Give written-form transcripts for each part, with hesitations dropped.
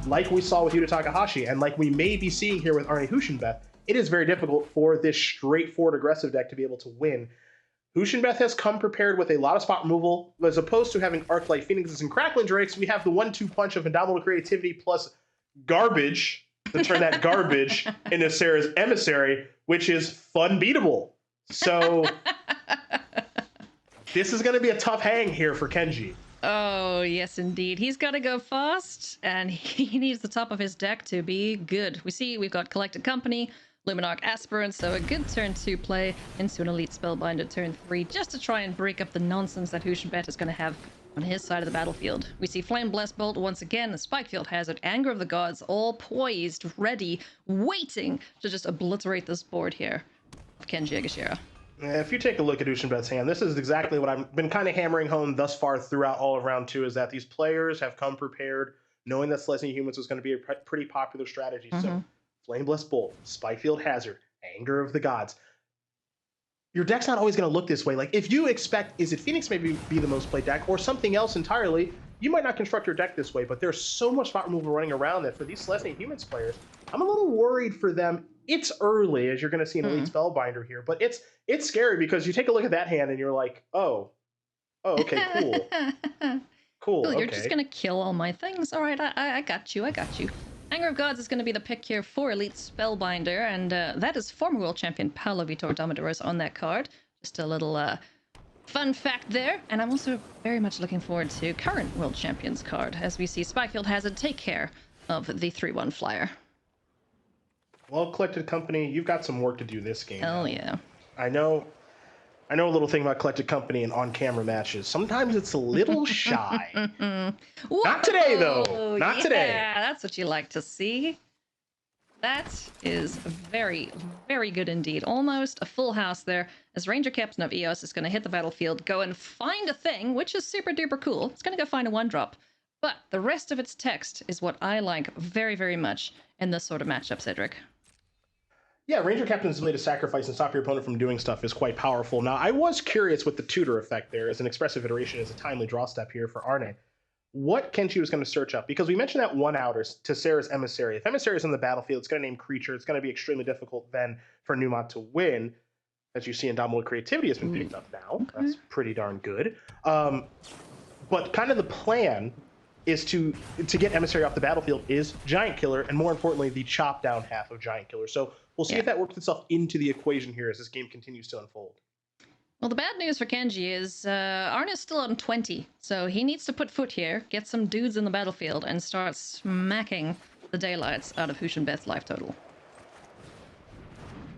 like we saw with Yuta Takahashi, and like we may be seeing here with Arne Huschenbeth, it is very difficult for this straightforward aggressive deck to be able to win. Huschenbeth has come prepared with a lot of spot removal. As opposed to having Arclight Phoenixes and Crackling Drakes, we have the 1-2 punch of Indomitable Creativity plus garbage to turn that garbage into Sarah's Emissary, which is unbeatable. So this is going to be a tough hang here for Kenji. Oh, yes, indeed. He's got to go fast, and he needs the top of his deck to be good. We see we've got Collected Company, Luminarch Aspirant, so a good turn 2 play into an Elite Spellbinder turn 3, just to try and break up the nonsense that Huschenbeth is going to have on his side of the battlefield. We see Flame Blessed Bolt once again, Spikefield Hazard, Anger of the Gods, all poised, ready, waiting to just obliterate this board here of Kenji Egashira. If you take a look at Huschenbeth's hand, this is exactly what I've been kind of hammering home thus far throughout all of round 2, is that these players have come prepared, knowing that Selesnya Humans was going to be a pretty popular strategy. So Flame Blessed Bolt, Spikefield Hazard, Anger of the Gods. Your deck's not always going to look this way. Like, if you expect, is it Phoenix maybe be the most played deck, or something else entirely, you might not construct your deck this way, but there's so much spot removal running around that for these Selesnya Humans players, I'm a little worried for them. It's early, as you're going to see an Elite Spellbinder here, but it's scary because you take a look at that hand and you're like, oh, okay, cool. Cool, You're okay. just going to kill all my things. All right, I got you, I got you. Anger of Gods is going to be the pick here for Elite Spellbinder, and that is former world champion Paolo Vitor Domidoros on that card. Just a little fun fact there. And I'm also very much looking forward to current world champions card, as we see Spikefield Hazard take care of the 3-1 flyer. Well, Collected Company, you've got some work to do this game. Hell yeah. I know a little thing about Collected Company and on-camera matches. Sometimes it's a little shy. Not today, though. Not today. Yeah, that's what you like to see. That is very, very good indeed. Almost a full house there, as Ranger Captain of EOS is going to hit the battlefield, go and find a thing, which is super duper cool. It's going to go find a 1-drop. But the rest of its text is what I like very, very much in this sort of matchup, Cedric. Yeah, Ranger Captain's ability to sacrifice and stop your opponent from doing stuff is quite powerful. Now, I was curious with the tutor effect there as an expressive iteration, as a timely draw step here for Arne. What Kenji was going to search up, because we mentioned that 1-outer to Sarah's Emissary. If Emissary is on the battlefield, it's going to name creature. It's going to be extremely difficult then for Numot to win. As you see, Indomitable Creativity has been picked up now. Okay. That's pretty darn good. But kind of the plan is to get Emissary off the battlefield is Giant Killer, and more importantly, the chop down half of Giant Killer. So we'll see if that works itself into the equation here as this game continues to unfold. Well, the bad news for Kenji is Arne is still on 20, so he needs to put foot here, get some dudes in the battlefield, and start smacking the daylights out of Huschenbeth's life total.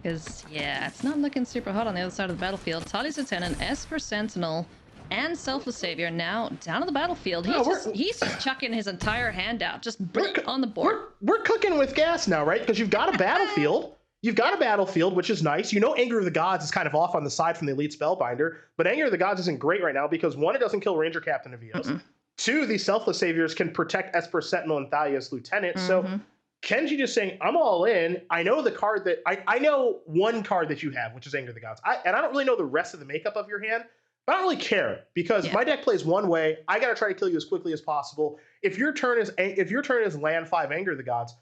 Because, yeah, it's not looking super hot on the other side of the battlefield. Tali's Lieutenant, Esper Sentinel, and Selfless Savior now down on the battlefield. He's just chucking his entire hand out, just on the board. We're cooking with gas now, right? Because you've got a battlefield. You've got a battlefield, which is nice. You know, Anger of the Gods is kind of off on the side from the Elite Spellbinder, but Anger of the Gods isn't great right now because, one, it doesn't kill Ranger Captain of EOS. Two, these Selfless Saviors can protect Esper Sentinel and Thalia's Lieutenant. So Kenji just saying, I'm all in. I know the card that I know one card that you have, which is Anger of the Gods. And I don't really know the rest of the makeup of your hand, but I don't really care because my deck plays one way. I got to try to kill you as quickly as possible. If your turn is land 5 Anger of the Gods,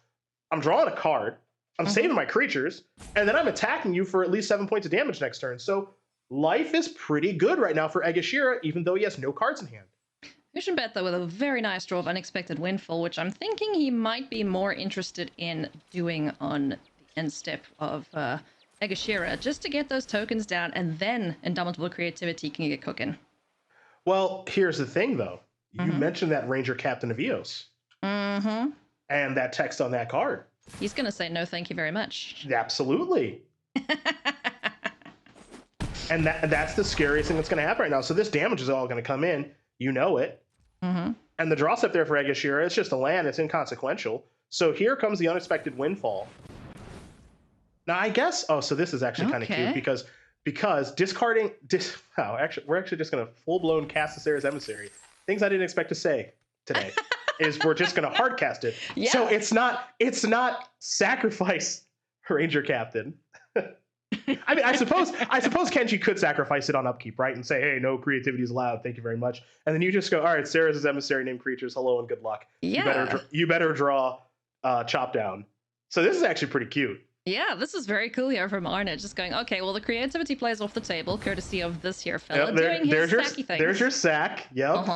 I'm drawing a card. I'm saving my creatures, and then I'm attacking you for at least 7 points of damage next turn. So life is pretty good right now for Egashira, even though he has no cards in hand. Huschenbeth, though, with a very nice draw of Unexpected Windfall, which I'm thinking he might be more interested in doing on the end step of Egashira, just to get those tokens down, and then Indomitable Creativity can get cooking. Well, here's the thing, though. You mentioned that Ranger Captain of EOS. And that text on that card. He's going to say no thank you very much. Absolutely. And that's the scariest thing that's going to happen right now. So this damage is all going to come in. You know it. And the draw step there for Egashira, it's just a land. It's inconsequential. So here comes the Unexpected Windfall. Now, I guess... Oh, so this is actually kind of cute because discarding... actually, we're actually just going to full-blown cast the Sarah's Emissary. Things I didn't expect to say today. Is we're just going to hardcast it. So it's not sacrifice Ranger Captain. I mean, I suppose Kenji could sacrifice it on upkeep, right, and say, "Hey, no creativity is allowed. Thank you very much." And then you just go, "All right, Sarah's emissary named creatures. Hello and good luck. Yeah. You better draw chop down." So this is actually pretty cute. Yeah, this is very cool here from Arne. Just going, okay, well, the creativity plays off the table, courtesy of this here fella doing his sacky things. There's your sack. Yep.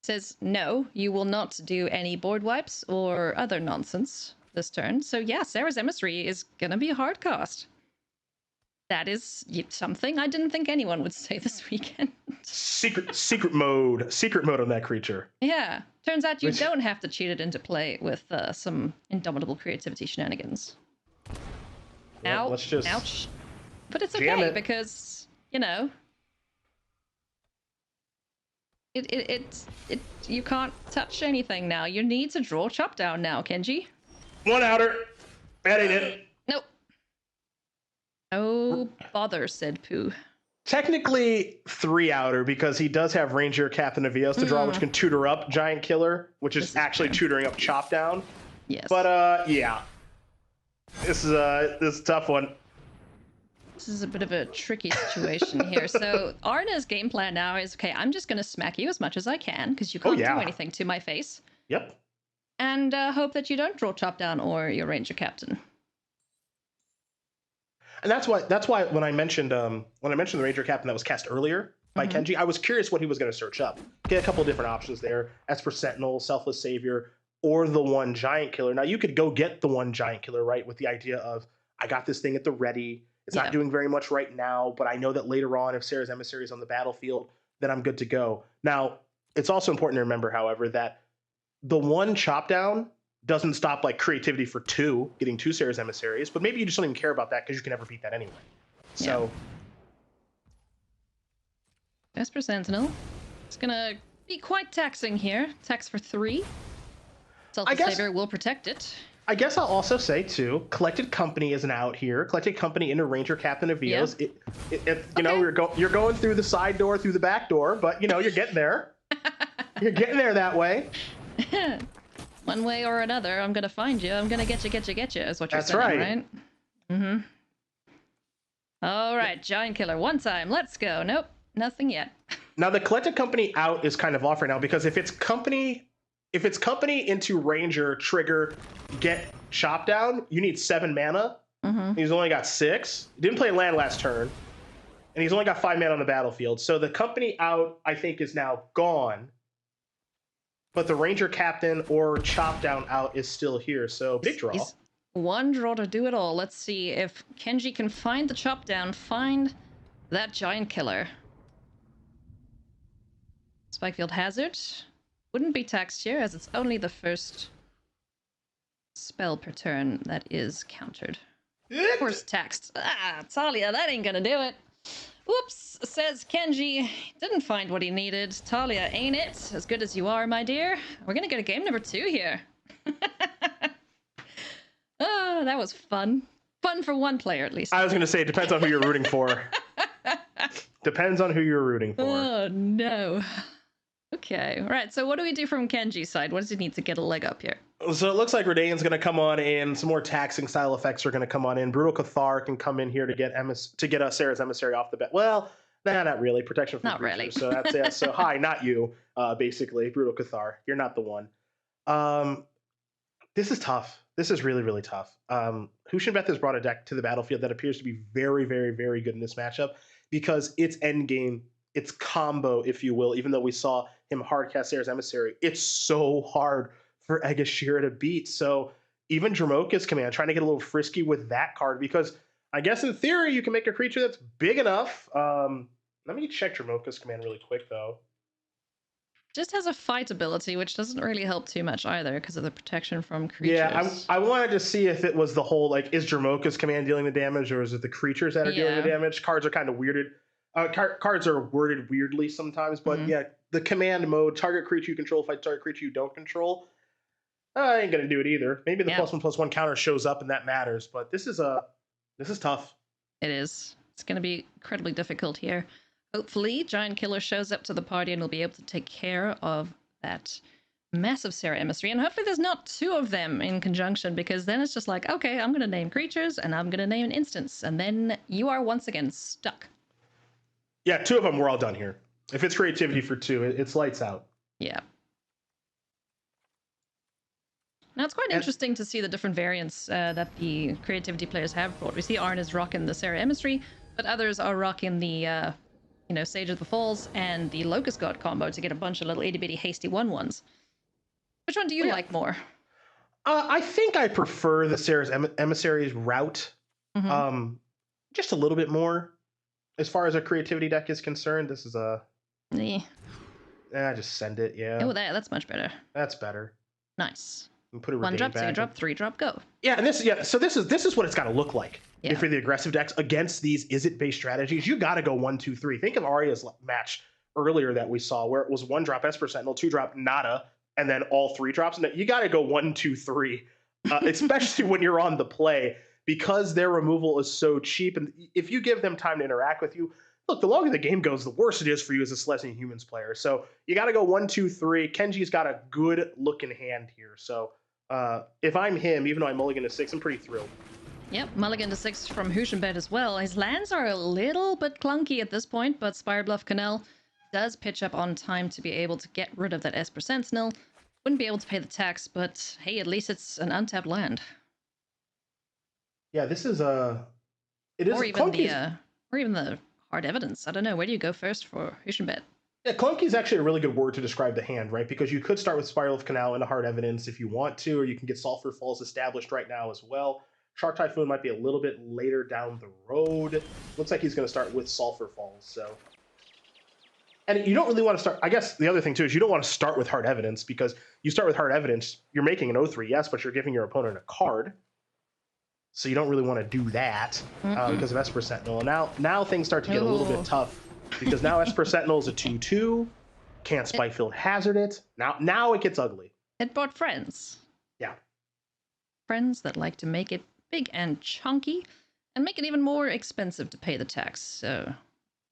Says, no, you will not do any board wipes or other nonsense this turn. So yeah, Sarah's emissary is gonna be a hard cast. That is something I didn't think anyone would say this weekend. secret mode on that creature. Yeah, turns out you don't have to cheat it into play with some indomitable creativity shenanigans. Well, let's just ouch. But it's okay because, you know, it you can't touch anything now. You need to draw chop down now, Kenji. One outer. That ain't it. Nope. Oh, bother, said Pooh. Technically 3 outer because he does have Ranger Captain of Eos to draw, which can tutor up Giant Killer, which is actually tutoring up chop down. Yes. But yeah. This is a tough one. This is a bit of a tricky situation here. So Arne's game plan now is, okay, I'm just going to smack you as much as I can because you can't do anything to my face. Yep. And hope that you don't draw chop down or your Ranger Captain. And that's why when I mentioned the Ranger Captain that was cast earlier by Kenji, I was curious what he was going to search up. Get a couple of different options there. Esper Sentinel, Selfless Savior, or the one Giant Killer. Now you could go get the one Giant Killer, right, with the idea of, I got this thing at the ready. It's not doing very much right now, but I know that later on, if Sarah's emissary is on the battlefield, then I'm good to go. Now, it's also important to remember, however, that the one chop down doesn't stop like creativity for 2, getting 2 Sarah's emissaries, but maybe you just don't even care about that because you can never beat that anyway. So, Esper Sentinel. It's gonna be quite taxing here. Tax for 3. Selfless Savior will protect it. I guess I'll also say too, Collected Company isn't out here. Collected Company into Ranger Captain of Eos. You know, you're going through the side door, through the back door, but you know you're getting there. You're getting there that way. One way or another, I'm gonna find you. I'm gonna get you. Is what you're saying, right? Mm-hmm. All right, Giant Killer. One time. Let's go. Nope, nothing yet. Now the Collected Company out is kind of off right now because if it's company into Ranger, trigger, get chop down, you need 7 mana. He's only got 6. He didn't play land last turn. And he's only got 5 mana on the battlefield. So the company out, I think, is now gone. But the Ranger Captain or chop down out is still here. So big draw. He's one draw to do it all. Let's see if Kenji can find the chop down, find that Giant Killer. Spikefield Hazard. Wouldn't be taxed here, as it's only the first spell per turn that is countered. Of course, taxed. Talia, that ain't gonna do it. Whoops, says Kenji. Didn't find what he needed. Talia, ain't it? As good as you are, my dear. We're gonna get a game number 2 here. Oh, that was fun. Fun for one player, at least. I was gonna say, it depends on who you're rooting for. Depends on who you're rooting for. Oh, no. Okay, all right, so what do we do from Kenji's side? What does he need to get a leg up here? So it looks like Redane's going to come on in. Some more taxing style effects are going to come on in. Brutal Cathar can come in here to get Sarah's emissary off the bat. Well, not really. Protection from creatures. Really. So that's it. So hi, not you. Basically, Brutal Cathar. You're not the one. This is tough. This is really, really tough. Huschenbeth has brought a deck to the battlefield that appears to be very, very, very good in this matchup because it's endgame. It's combo, if you will, even though we saw him hardcast Sarah's emissary. It's so hard for Egashira to beat. So even Dromoka's command, trying to get a little frisky with that card, because I guess in theory you can make a creature that's big enough. Let me check Dromoka's command really quick, though. Just has a fight ability, which doesn't really help too much either because of the protection from creatures. Yeah, I wanted to see if it was the whole, like, is Dromoka's command dealing the damage, or is it the creatures that are dealing the damage? Cards are kind of weirded. Cards are worded weirdly sometimes, but yeah, the command mode, target creature you control, fight target creature you don't control. I ain't gonna do it either. Maybe the +1/+1 counter shows up and that matters, but this is tough. It is. It's gonna be incredibly difficult here. Hopefully, Giant Killer shows up to the party and will be able to take care of that massive Sarah emissary, and hopefully there's not two of them in conjunction, because then it's just like, okay, I'm going to name creatures and I'm going to name an instance, and then you are once again stuck. Yeah, two of them, we're all done here. If it's creativity for two, it's lights out. Yeah. Now, it's quite interesting to see the different variants that the creativity players have brought. We see Arne is rocking the Sarah emissary, but others are rocking the, Sage of the Falls and the Locust God combo to get a bunch of little itty-bitty hasty 1/1s. Which one do you like more? I think I prefer the Sarah's emissaries route just a little bit more. As far as a creativity deck is concerned, this is a... just send it, yeah. Oh, that's much better. That's better. Nice. And put a 1-drop, back. 2-drop, 3-drop, go. Yeah, and this is what it's got to look like. If you're the aggressive decks against these is-it-based strategies, you got to go 1, 2, 3. Think of Arya's match earlier that we saw, where it was 1-drop Esper Sentinel, 2-drop Nada, and then all 3 drops. And you got to go 1, 2, 3, especially when you're on the play, because their removal is so cheap. And if you give them time to interact with you, look, the longer the game goes, the worse it is for you as a Selesnya Humans player. So you got to go 1, 2, 3. Kenji's got a good looking hand here. So if I'm him, even though I mulligan to 6, I'm pretty thrilled. Yep, mulligan to 6 from Huschenbeth as well. His lands are a little bit clunky at this point, but Spirebluff Canal does pitch up on time to be able to get rid of that Esper Sentinel. Wouldn't be able to pay the tax, but hey, at least it's an untapped land. Yeah, this is it is or even the hard evidence. I don't know. Where do you go first for Huschenbeth? Yeah, clunky is actually a really good word to describe the hand, right? Because you could start with Spiral of Canal into hard evidence if you want to, or you can get Sulfur Falls established right now as well. Shark Typhoon might be a little bit later down the road. Looks like he's going to start with Sulfur Falls, so... And you don't really want to start... I guess the other thing, too, is you don't want to start with hard evidence, because you start with hard evidence, you're making an 0-3, yes, but you're giving your opponent a card. So you don't really want to do that because of Esper Sentinel. And now things start to get a little bit tough, because now Esper Sentinel is a 2/2. Can't Spikefield Hazard it. Now it gets ugly. It brought friends. Yeah. Friends that like to make it big and chunky and make it even more expensive to pay the tax. So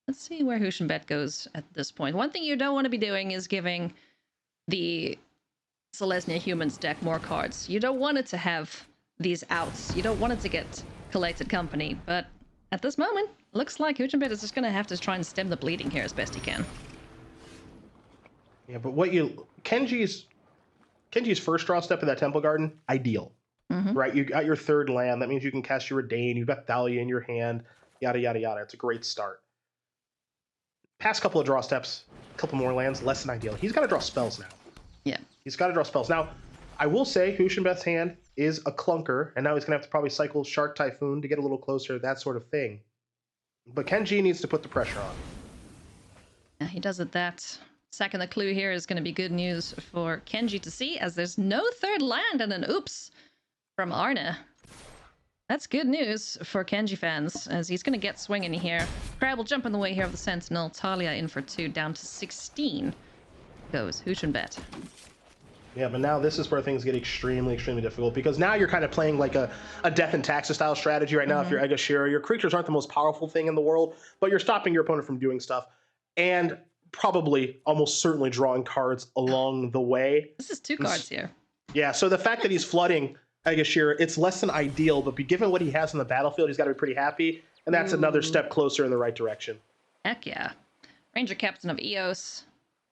let's see where Huschenbeth goes at this point. One thing you don't want to be doing is giving the Selesnya Humans deck more cards. You don't want it to have these outs. You don't want it to get collected company, but at this moment, looks like Huschenbeth is just going to have to try and stem the bleeding here as best he can. Yeah, but Kenji's first draw step in that Temple Garden, ideal. Right? You got your 3rd land. That means you can cast your Redain. You've got Thalia in your hand. Yada, yada, yada. It's a great start. Past couple of draw steps, a couple more lands, less than ideal. He's got to draw spells now. Yeah. He's got to draw spells. Now, I will say Huschenbeth's hand is a clunker, and now he's going to have to probably cycle Shark Typhoon to get a little closer, that sort of thing. But Kenji needs to put the pressure on. Yeah, he does it that. Second, the clue here is going to be good news for Kenji to see, as there's no 3rd land and an oops from Arne. That's good news for Kenji fans, as he's going to get swinging here. Crab will jump in the way here of the Sentinel. Talia in for 2, down to 16 goes Huschenbeth. Yeah, but now this is where things get extremely, extremely difficult, because now you're kind of playing like a Death and Taxes style strategy right now. If you're Egashira, your creatures aren't the most powerful thing in the world, but you're stopping your opponent from doing stuff, and probably almost certainly drawing cards along the way. This is 2 cards here. Yeah, so the fact that he's flooding Egashira, it's less than ideal, but given what he has on the battlefield, he's got to be pretty happy, and that's another step closer in the right direction. Heck yeah. Ranger Captain of Eos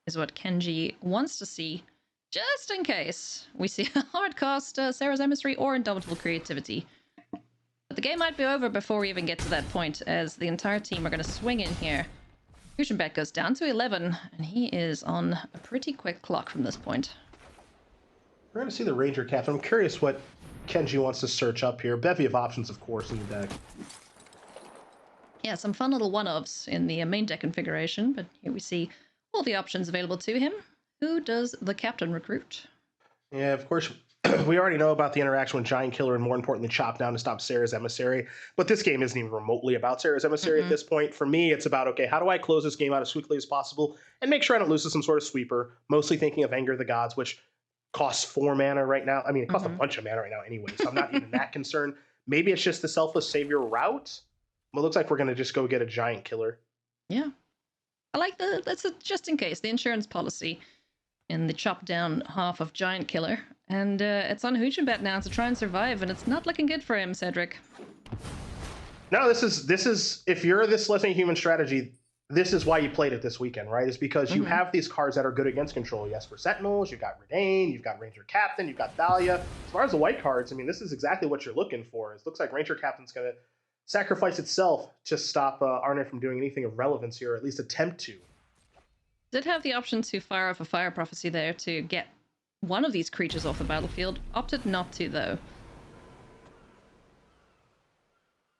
is what Kenji wants to see, just in case we see a hard cost Sarah's Emissary or Indomitable Creativity. But the game might be over before we even get to that point, as the entire team are going to swing in here. Huschenbeth goes down to 11, and he is on a pretty quick clock from this point. We're going to see the Ranger Captain. I'm curious what Kenji wants to search up here. Bevy of options, of course, in the deck. Yeah, some fun little one-offs in the main deck configuration, but here we see all the options available to him. Who does the captain recruit? Yeah, of course, we already know about the interaction with Giant Killer and, more importantly, Chop Down to stop Sarah's Emissary. But this game isn't even remotely about Sarah's Emissary at this point. For me, it's about, okay, how do I close this game out as quickly as possible and make sure I don't lose to some sort of sweeper, mostly thinking of Anger of the Gods, which costs 4 mana right now. I mean, it costs a bunch of mana right now anyway, so I'm not even that concerned. Maybe it's just the Selfless Savior route. Well, it looks like we're going to just go get a Giant Killer. Yeah. I like that's a just in case, the insurance policy. in the chop down half of Giant Killer. And it's on Huschenbeth now to try and survive, and it's not looking good for him, Cedric. No, this is if you're this Selesnya human strategy, this is why you played it this weekend, right? Is because you have these cards that are good against control. Yes, for Sentinels, you've got Redain, you've got Ranger Captain, you've got Thalia. As far as the white cards, I mean, this is exactly what you're looking for. It looks like Ranger Captain's going to sacrifice itself to stop Arne from doing anything of relevance here, or at least attempt to. Did have the option to fire off a Fire Prophecy there to get one of these creatures off the battlefield. Opted not to, though.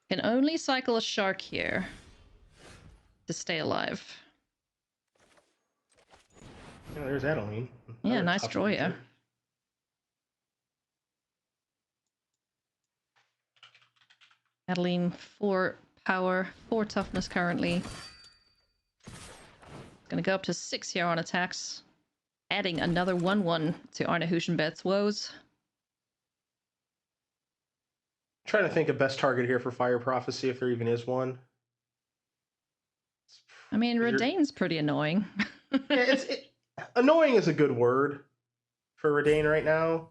Can only cycle a Shark here to stay alive. Yeah, there's Adeline. Yeah, nice draw, yeah. Adeline, 4 power, 4 toughness currently. Gonna go up to 6 here on attacks. Adding another 1/1 to Arne Huschenbeth's woes. Trying to think of best target here for Fire Prophecy, if there even is one. I mean, Redain's pretty annoying. Yeah, annoying is a good word for Redain right now.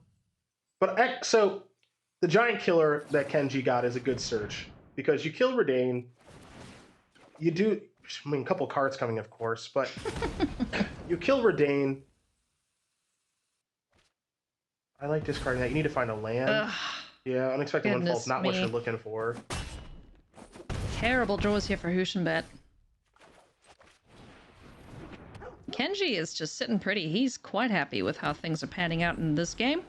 But so the Giant Killer that Kenji got is a good search because you kill Redain. You do, I mean, a couple cards coming, of course, but you kill Redain. I like discarding that. You need to find a land. Ugh, yeah, unexpected windfall's not what you're looking for. Terrible draws here for Huschenbeth. Kenji is just sitting pretty. He's quite happy with how things are panning out in this game.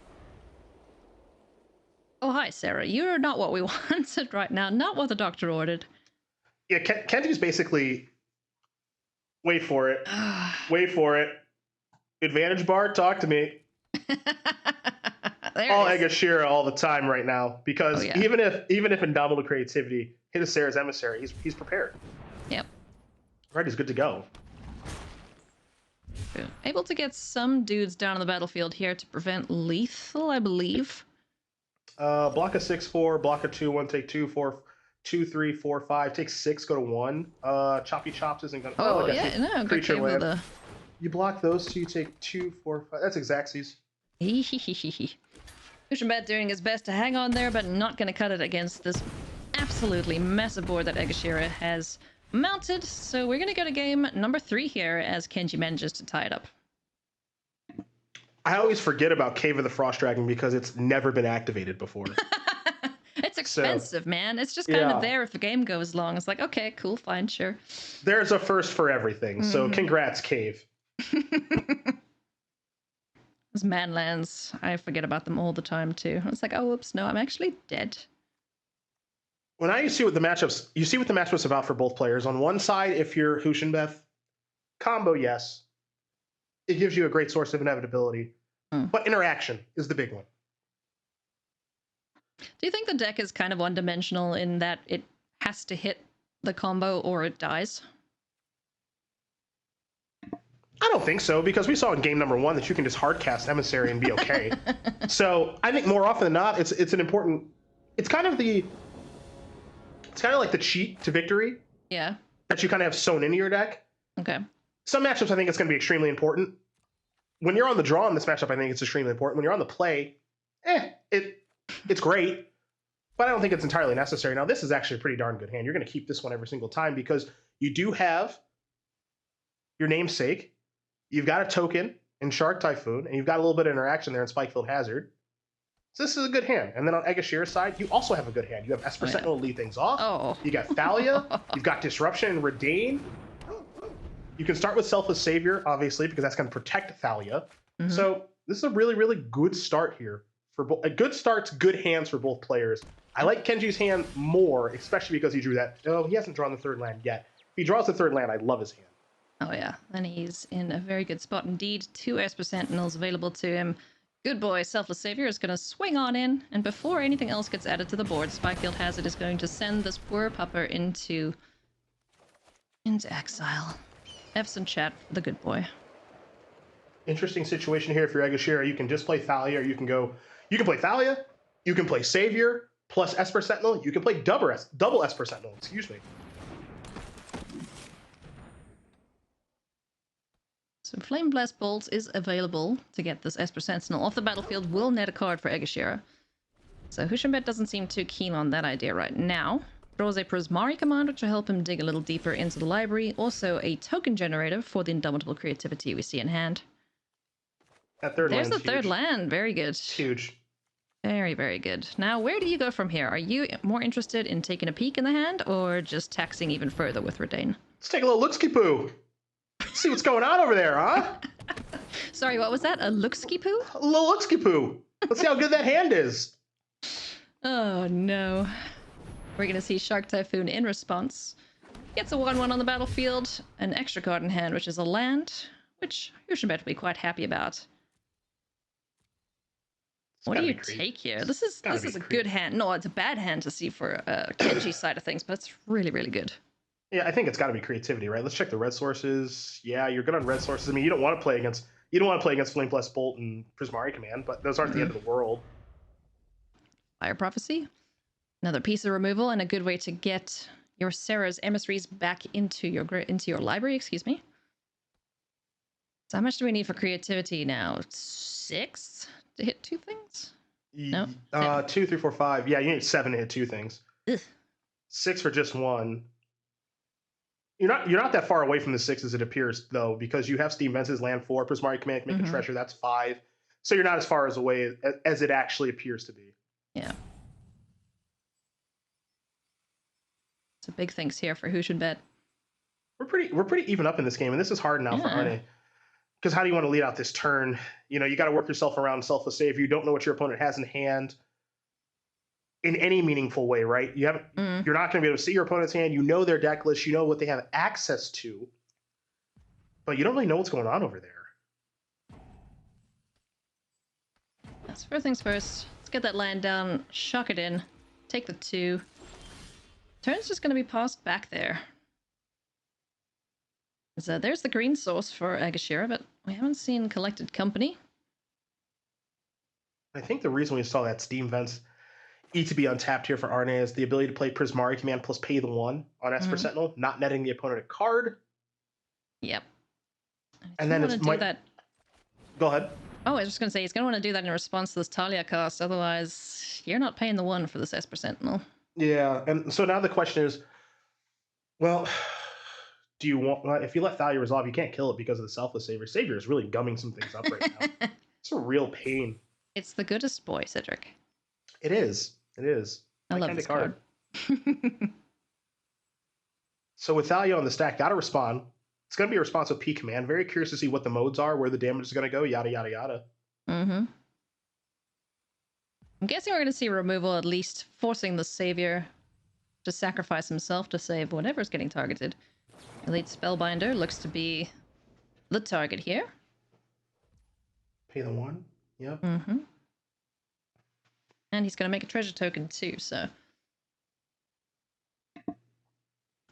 Oh, hi, Sarah. You're not what we wanted right now. Not what the doctor ordered. Yeah, Kenji's basically... Wait for it. Wait for it. Advantage bar, talk to me. All Egashira all the time right now. Because even if Indomitable Creativity hit a Sarah's Emissary, he's prepared. Yep. Right, he's good to go. Able to get some dudes down on the battlefield here to prevent lethal, I believe. Block a 6/4, block a 2/1, take 2, 4, 2, 3, 4, 5, take 6, go to 1. Choppy Chops isn't gonna. Oh yeah, no, creature land. You block those two, you take 2, 4, 5. That's Exacxies. Huschenbeth doing his best to hang on there, but not going to cut it against this absolutely massive board that Egashira has mounted. So we're going to go to game number 3 here as Kenji manages to tie it up. I always forget about Cave of the Frost Dragon because it's never been activated before. It's expensive, man. It's just kind of there if the game goes long. It's like, okay, cool, fine, sure. There's a first for everything. So congrats, Cave. Those manlands, I forget about them all the time too. It's like, oh, whoops, no, I'm actually dead. When you see what the matchup's about for both players. On one side, if you're Huschenbeth, combo, yes. It gives you a great source of inevitability. But interaction is the big one. Do you think the deck is kind of one-dimensional in that it has to hit the combo or it dies? I don't think so, because we saw in game number 1 that you can just hardcast Emissary and be okay. So I think more often than not, it's an important. It's kind of like the cheat to victory. Yeah. That you kind of have sewn into your deck. Okay. Some matchups I think it's going to be extremely important. When you're on the draw in this matchup, I think it's extremely important. When you're on the play, it's great, but I don't think it's entirely necessary. Now this is actually a pretty darn good hand. You're going to keep this one every single time because you do have your namesake. You've got a token in Shark Typhoon, and you've got a little bit of interaction there in Spikefield Hazard. So this is a good hand. And then on Egashira's side, you also have a good hand. You have Esper Sentinel to lead things off. Oh. You got Thalia. You've got Disruption and Redain. You can start with Selfless Savior, obviously, because that's going to protect Thalia. So this is a really, really good start here. A good start's good hands for both players. I like Kenji's hand more, especially because he drew that. Oh, he hasn't drawn the 3rd land yet. If he draws the 3rd land, I love his hand. Oh yeah, and he's in a very good spot indeed. 2 Esper Sentinels available to him. Good boy, Selfless Savior is going to swing on in, and before anything else gets added to the board, Spikefield Hazard is going to send this poor pupper into exile. F's in chat for the good boy. Interesting situation here if you're Egashira. You can just play Thalia, or you can play Thalia, you can play Savior, plus Esper Sentinel, you can play double Esper Sentinel, excuse me. So Flame Blast Bolt is available to get this Esper Sentinel off the battlefield. Will net a card for Egashira. So Huschenbeth doesn't seem too keen on that idea right now. Draws a Prismari commander to help him dig a little deeper into the library. Also a token generator for the indomitable creativity we see in hand. That third There's the land's third huge. land. Very good. It's huge. Very, very good. Now, where do you go from here? Are you more interested in taking a peek in the hand or just taxing even further with Redain? Let's take a little look-ski-poo. See what's going on over there, huh? Sorry, what was that? A look-ski-poo? A little look-ski-poo. Let's see how good that hand is. Oh, no. We're going to see Shark Typhoon in response. Gets a 1/1 on the battlefield, an extra card in hand, which is a land, which Huschenbeth will be quite happy about. What do you take here? This is a good hand. No, it's a bad hand to see for Kenji's side of things, but it's really, really good. Yeah, I think it's got to be creativity, right? Let's check the red sources. Yeah, you're good on red sources. I mean, you don't want to play against Flame Blast Bolt and Prismari Command, but those aren't the end of the world. Fire Prophecy, another piece of removal, and a good way to get your Sarah's emissaries back into your library. Excuse me. So how much do we need for creativity now? 6 to hit 2 things? No. 2, 3, 4, 5. Yeah, you need 7 to hit 2 things. Ugh. 6 for just 1. You're not that far away from the 6 as it appears, though, because you have Steam Vents' land 4, Prismari Command can make a treasure, that's 5. So you're not as far away as it actually appears to be. Yeah. So big things here for Huschenbeth. We're pretty even up in this game, and this is hard now for Arne. Because how do you want to lead out this turn? You know, you got to work yourself around Selfless Save. You don't know what your opponent has in hand in any meaningful way, right? You're not going to be able to see your opponent's hand. You know their deck list. You know what they have access to. But you don't really know what's going on over there. That's first things first. Let's get that land down, shock it in, take the 2. Turn's just going to be passed back there. So there's the green source for Egashira, but we haven't seen Collected Company. I think the reason we saw that Steam Vents E to be untapped here for Arne is the ability to play Prismari Command plus pay the 1 on Esper Sentinel, not netting the opponent a card. Yep. And then it's that. Go ahead. Oh, I was just going to say, he's going to want to do that in response to this Talia cost, otherwise you're not paying the 1 for this Esper Sentinel. Yeah, and so now the question is, well, do you want, if you let Thalia resolve, you can't kill it because of the Selfless Savior. Savior is really gumming some things up right now. It's a real pain. It's the goodest boy, Cedric. It is. It is. I love this card. So with Thalia on the stack, gotta respond. It's gonna be a response with P command. Very curious to see what the modes are, where the damage is gonna go, yada yada yada. I'm guessing we're gonna see removal, at least forcing the Savior to sacrifice himself to save whatever's getting targeted. Elite Spellbinder looks to be the target here. Pay the 1. Yep. And he's going to make a treasure token too, so...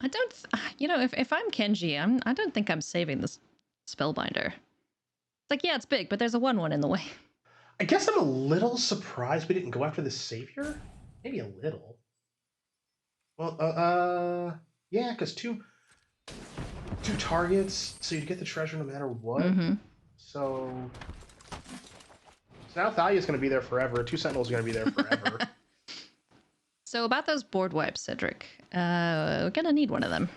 I don't... You know, if I'm Kenji, I don't think I'm saving this Spellbinder. It's like, yeah, it's big, but there's a 1/1 in the way. I guess I'm a little surprised we didn't go after the Savior. Maybe a little. Well, yeah, because two targets, so you'd get the treasure no matter what. So now Thalia's going to be there forever. 2 Sentinels are going to be there forever. So about those board wipes, Cedric, we're going to need one of them.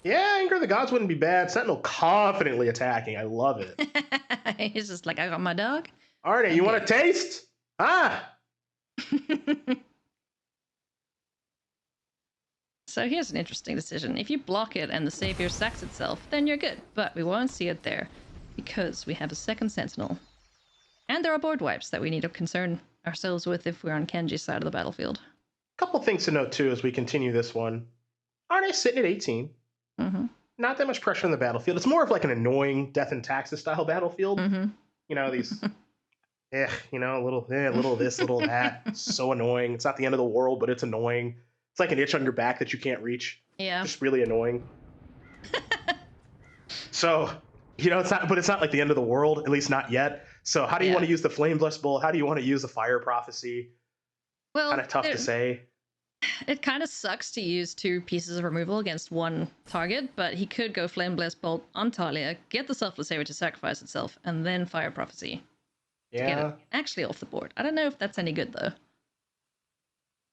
Yeah, Anger of the Gods wouldn't be bad. Sentinel confidently attacking. I love it. He's just like, I got my dog. Arne, you want a taste? Ah! So here's an interesting decision. If you block it and the Savior sacks itself, then you're good. But we won't see it there because we have a second Sentinel. And there are board wipes that we need to concern ourselves with if we're on Kenji's side of the battlefield. Couple things to note, too, as we continue this one. Arne's sitting at 18. Not that much pressure on the battlefield. It's more of like an annoying Death and Taxes style battlefield. You know, these... you know, a little this, little that. So annoying. It's not the end of the world, but it's annoying. It's like an itch on your back that you can't reach. Yeah. Just really annoying. So, you know, it's not like the end of the world, at least not yet. So how do you want to use the Flame Blessed Bolt? How do you want to use the Fire Prophecy? Well, kind of tough to say. It kind of sucks to use 2 pieces of removal against 1 target, but he could go Flame Blast Bolt on Talia, get the Selfless Savior to sacrifice itself, and then Fire Prophecy to get it Yeah. actually off the board. I don't know if that's any good though.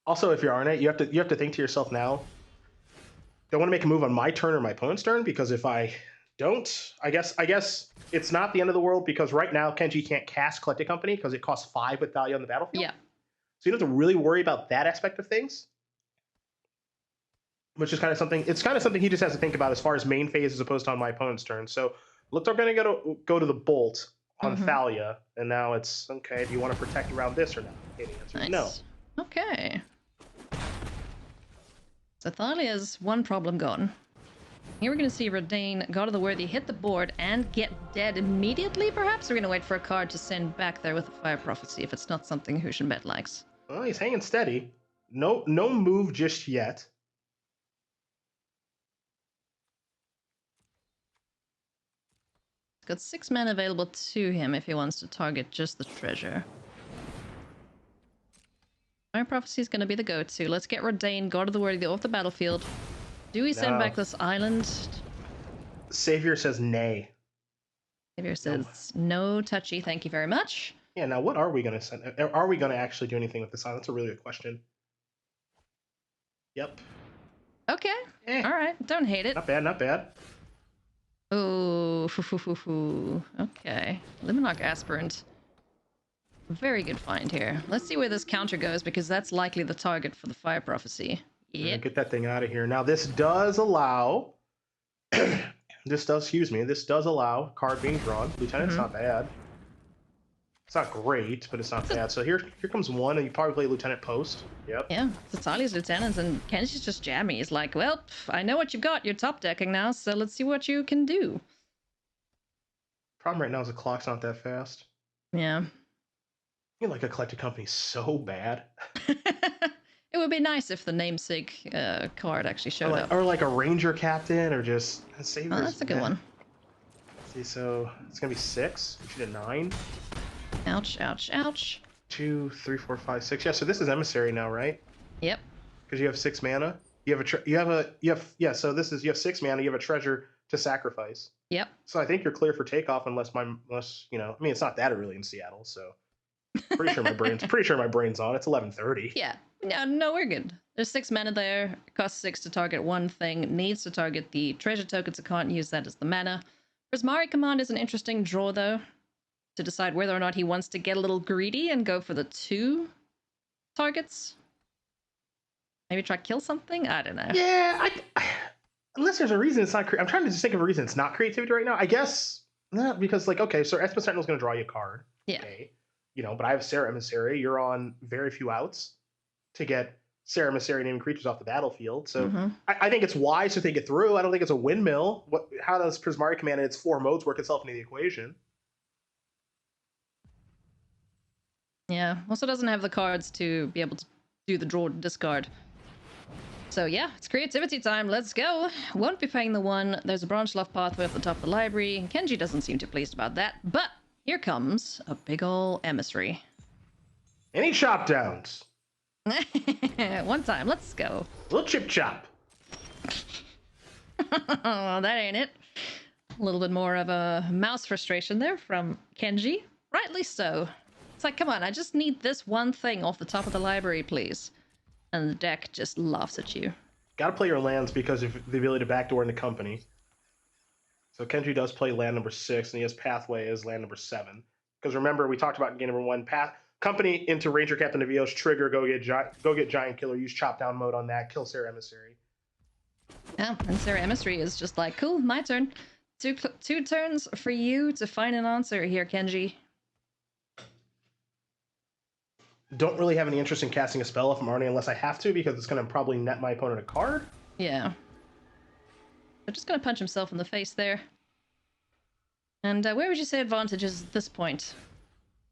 Also, if you're Arne, you have to think to yourself now. Do I want to make a move on my turn or my opponent's turn? Because if I don't, I guess it's not the end of the world, because right now Kenji can't cast Collected Company because it costs 5 with Thalia on the battlefield. Yeah. So you don't have to really worry about that aspect of things. Which is kind of something. It's kind of something he just has to think about as far as main phase as opposed to on my opponent's turn. So looks like we're gonna go to the bolt on Thalia, and now it's okay. Do you want to protect around this or not? Okay, the answer is no. Okay. So Thalia's one problem gone. Here we're going to see Redain, God of the Worthy, hit the board and get dead immediately, perhaps? We're going to wait for a card to send back there with a Fire Prophecy if it's not something Huschenbeth likes. Well, he's hanging steady. No move just yet. He's got 6 mana available to him if he wants to target just the treasure. Fire Prophecy is going to be the go-to. Let's get Redain, God of the Worthy, off the battlefield. Do we send back this island? Savior says nay. Savior says no touchy, thank you very much. Yeah, now what are we going to send? Are we going to actually do anything with this island? That's a really good question. Yep. Okay. All right. Don't hate it. Not bad, not bad. Oh, okay. Limonarch Aspirant. Very good find here. Let's see where this counter goes, because that's likely the target for the Fire Prophecy. Yeah. Get that thing out of here. Now this does allow this does allow card being drawn. Lieutenant's not bad. It's not great, but it's not bad. So here comes one, and you probably play Lieutenant post. Yep. Yeah, it's Talia's Lieutenants, and Kenji's just jammy. He's like, well, I know what you've got. You're top decking now, so let's see what you can do. Problem right now is the clock's not that fast. Yeah. I feel like a Collected Company so bad. It would be nice if the namesake card actually showed up. Or like a Ranger Captain, or just... Oh, that's a good one. Let's see, so it's going to be 6. We should have 9. Ouch, ouch, ouch. 2, 3, 4, 5, 6. Yeah, so this is Emissary now, right? Yep. Because you have 6 mana. You have 6 mana. You have a treasure to sacrifice. Yep. So I think you're clear for takeoff, unless it's not that early in Seattle, so pretty sure my brain's on. It's 11:30. Yeah. No, we're good. There's 6 mana there. It costs 6 to target one thing. Needs to target the treasure token, so can't use that as the mana. Prismari Command is an interesting draw, though, to decide whether or not he wants to get a little greedy and go for the 2 targets. Maybe try kill something? I don't know. Yeah, unless there's a reason it's not... I'm trying to just think of a reason it's not creativity right now. I guess not, because, like, okay, so Espa Sentinel's going to draw you a card. Yeah. Okay. But I have Sarah Emissary. You're on very few outs to get Sarah Emissary naming creatures off the battlefield. So I think it's wise to think it through. I don't think it's a windmill. How does Prismari Command and its 4 modes work itself into the equation? Yeah. Also doesn't have the cards to be able to do the draw discard. So yeah, it's creativity time. Let's go. Won't be paying the 1. There's a branch left pathway at the top of the library. Kenji doesn't seem too pleased about that, but here comes a big ol' emissary. Any chop downs? One time, let's go. Little chip chop. Oh, that ain't it. A little bit more of a mouse frustration there from Kenji. Rightly so. It's like, come on, I just need this one thing off the top of the library, please. And the deck just laughs at you. Gotta play your lands because of the ability to backdoor into company. So Kenji does play land number 6, and he has Pathway as land number 7. Because remember, we talked about in game number 1, company into Ranger Captain Navios, trigger, go get Giant Killer, use chop down mode on that, kill Sarah Emissary. Yeah, and Sarah Emissary is just like, cool, my turn. Two turns for you to find an answer here, Kenji. Don't really have any interest in casting a spell if I'm Arne unless I have to, because it's going to probably net my opponent a card. Yeah. They're just going to punch himself in the face there. And where would you say advantage is at this point?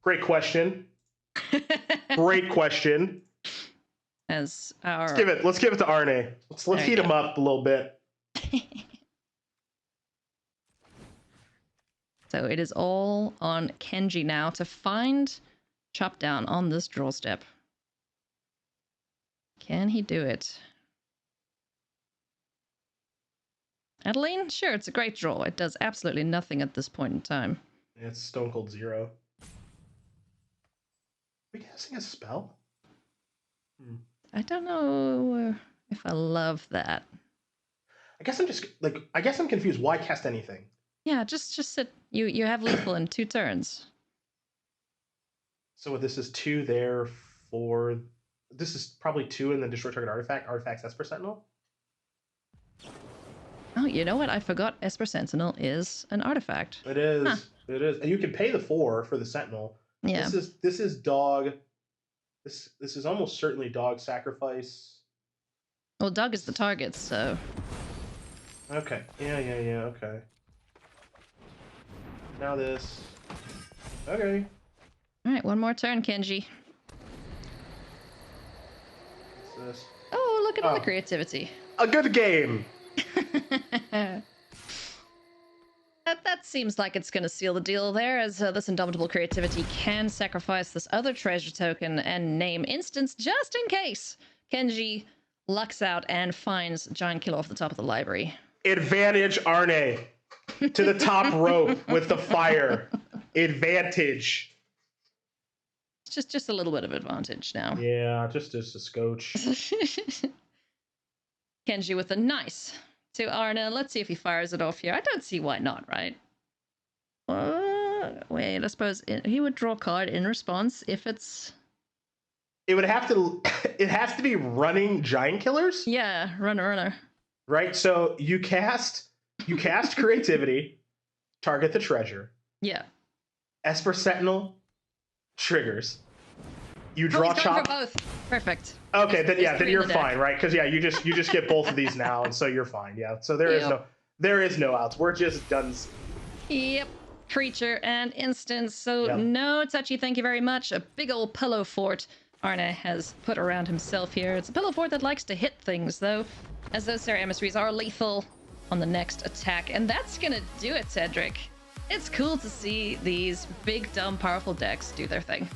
Great question. Great question. As our... Let's give it to Arne. Let's heat him up a little bit. So it is all on Kenji now to find chop down on this draw step. Can he do it? Adeline? Sure, it's a great draw. It does absolutely nothing at this point in time. It's Stone Cold Zero. Are we casting a spell? I don't know if I love that. I guess I'm confused. Why cast anything? Yeah, just sit. You have lethal in 2 turns. So this is 2 there for... This is probably 2 and then destroy target artifact. Artifact's Esper Sentinel? Oh, you know what? I forgot Esper Sentinel is an artifact. It is. Huh. It is. And you can pay the 4 for the Sentinel. Yeah. This is dog. This is almost certainly dog sacrifice. Well, dog is the target, so... Okay. Yeah, okay. Now this. Okay. Alright, one more turn, Kenji. What's this? Oh, look at all the creativity. A good game! That seems like it's going to seal the deal there, as this indomitable creativity can sacrifice this other treasure token and name instance just in case Kenji lucks out and finds Giant Killer off the top of the library. Advantage Arne to the top rope with the fire. Advantage. Just a little bit of advantage now. Yeah, just a scotch. Kenji with a nice to Arne. Let's see if he fires it off here. I don't see why not, right? Wait, I suppose he would draw a card in response if it's... It would have to... It has to be running Giant Killers? Yeah, runner. Right, so you cast creativity, target the treasure. Yeah. Esper Sentinel triggers. You draw chop. For both. Perfect. Okay, then you're fine, right? Because you just get both of these now, and so you're fine. Yeah. So there is no outs. We're just done. Yep. Creature and instance. So no touchy. Thank you very much. A big old pillow fort Arne has put around himself here. It's a pillow fort that likes to hit things, though, as those Sarah emissaries are lethal on the next attack, and that's gonna do it, Cedric. It's cool to see these big, dumb, powerful decks do their thing.